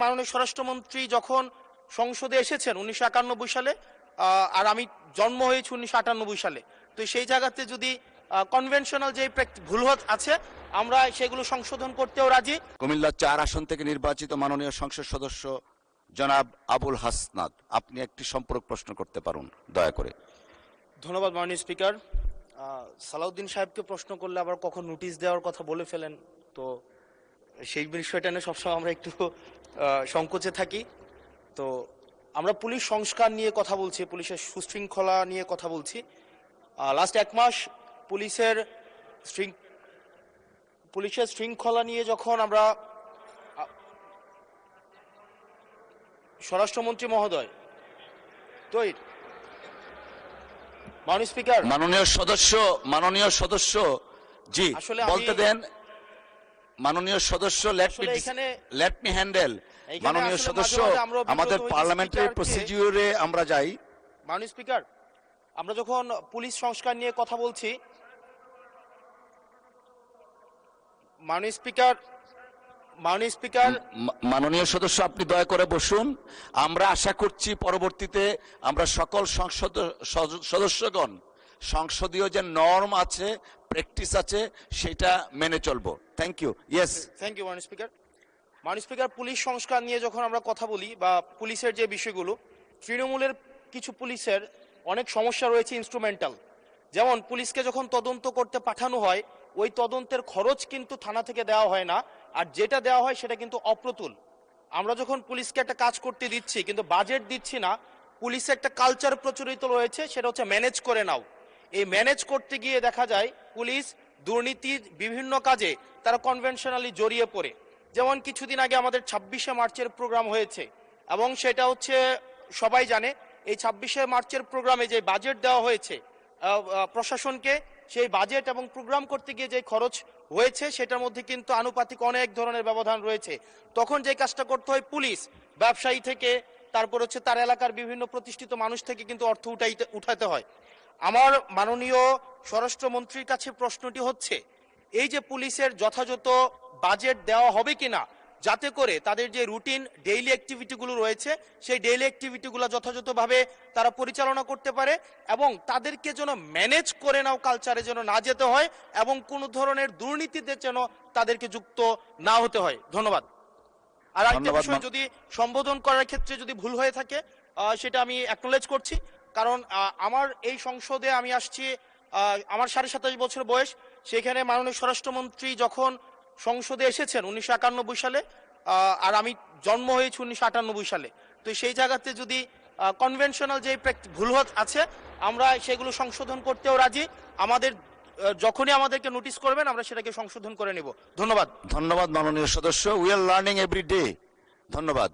মাননীয় স্বরাষ্ট্রমন্ত্রী যখন সংসদে এসেছেন 1991 সালে, আর আমি জন্ম হয়েছি 1998 সালে, তো সেই জায়গাতে যদি কনভেনশনাল যে ভুল আছে আমরা সেগুলো সংশোধন করতেও রাজি। কুমিল্লা 4 আসন থেকে নির্বাচিত মাননীয় সংসদ সদস্য জনাব আবুল হাসনাত, আপনি একটি সম্পূরক প্রশ্ন করতে পারেন দয়া করে। ধন্যবাদ মাননীয় স্পিকার। সালাউদ্দিন সাহেবকে প্রশ্ন করলে আবার কখন নোটিশ দেওয়ার কথা বলে ফেলেন, তো সেই বিষয়টা নিয়ে সবসময় আমরা একটু সংকোচে থাকি। তো আমরা পুলিশ সংস্কার নিয়ে কথা বলছি, পুলিশের সুশৃঙ্খলা নিয়ে কথা বলছি। লাস্ট 1 মাস পুলিশের শৃঙ্খলা নিয়ে যখন আমরা স্বরাষ্ট্রমন্ত্রী মহোদয় মাননীয় স্পিকার, মাননীয় সদস্য জি বলতে দেন। মাননীয় সদস্য লেট মি হ্যান্ডেল। মাননীয় সদস্য, আমাদের পার্লামেন্টারি প্রসিডিউরে আমরা যাই। মাননীয় স্পিকার, আমরা যখন পুলিশ সংস্কার নিয়ে কথা বলছি, মাননীয় সদস্য আপনি দয়া করে বসুন। আমরা আশা করছি পরবর্তীতে আমরা সকল সদস্যগণ সংসদীয় যে নর্ম আছে, প্র্যাকটিস আছে, সেটা মেনে চলবো। Thank you. Yes, thank you মাননীয় স্পিকার। মাননীয় স্পিকার, পুলিশ সংস্কার নিয়ে যখন আমরা কথা বলি বা পুলিশের যে বিষয়গুলো, তৃণমূলের কিছু পুলিশের অনেক সমস্যা রয়েছে ইনস্ট্রুমেন্টাল। যেমন পুলিশকে যখন তদন্ত করতে পাঠানো হয়, ওই তদন্তের খরচ কিন্তু থানা থেকে দেওয়া হয় না, আর যেটা দেওয়া হয় সেটা কিন্তু অপ্রতুল। আমরা যখন পুলিশকে একটা কাজ করতে দিচ্ছি কিন্তু বাজেট দিচ্ছি না, পুলিশে একটা কালচার প্রচলিত রয়েছে, সেটা হচ্ছে ম্যানেজ করে নাও। এই ম্যানেজ করতে গিয়ে দেখা যায় পুলিশ দুর্নীতির বিভিন্ন কাজে তারা কনভেনশনালি জড়িয়ে পড়ে। যেমন কিছুদিন আগে আমাদের 26শে মার্চের প্রোগ্রাম হয়েছে, এবং সেটা হচ্ছে সবাই জানে, এই 26শে মার্চের প্রোগ্রামে যে বাজেট দেওয়া হয়েছে প্রশাসনকে, সেই বাজেট এবং প্রোগ্রাম করতে গিয়ে যে খরচ হয়েছে সেটার মধ্যে কিন্তু আনুপাতিক অনেক ধরনের ব্যবধান রয়েছে। তখন যে কাজটা করতে হয়, পুলিশ ব্যবসায়ী থেকে তারপর হচ্ছে তার এলাকার বিভিন্ন প্রতিষ্ঠিত মানুষ থেকে কিন্তু অর্থ উঠাতে হয়। আমার মাননীয় স্বরাষ্ট্রমন্ত্রীর কাছে প্রশ্নটি হচ্ছে, এই যে পুলিশের যথাযথ বাজেট দেওয়া হবে কিনা, যাতে করে তাদের যে রুটিন ডেইলি অ্যাক্টিভিটিগুলো রয়েছে সেই ডেইলি অ্যাক্টিভিটিগুলো যথাযথভাবে তারা পরিচালনা করতে পারে, এবং তাদেরকে যেন ম্যানেজ করে নাও কালচারে যেন না যেতে হয়, এবং কোনো ধরনের দুর্নীতিতে যেন তাদেরকে যুক্ত না হতে হয়। ধন্যবাদ। আর একটা বিষয়, যদি সম্বোধন করার ক্ষেত্রে যদি ভুল হয়ে থাকে সেটা আমি অ্যাকনোলেজ করছি, কারণ আমার এই সংসদে আমি আসছি, আমার 27.5 বছর বয়স। সেখানে মাননীয় স্বরাষ্ট্রমন্ত্রী যখন সংসদে এসেছেন 1991 সালে, আর আমি জন্ম হয়েছি 1998 সালে, তো সেই জায়গাতে যদি কনভেনশনাল যে ভুল আছে আমরা সেগুলো সংশোধন করতেও রাজি। আমাদের যখনই আমাদেরকে নোটিশ করবেন আমরা সেটাকে সংশোধন করে নেব। ধন্যবাদ। ধন্যবাদ মাননীয় সদস্য। We are learning every day. ধন্যবাদ।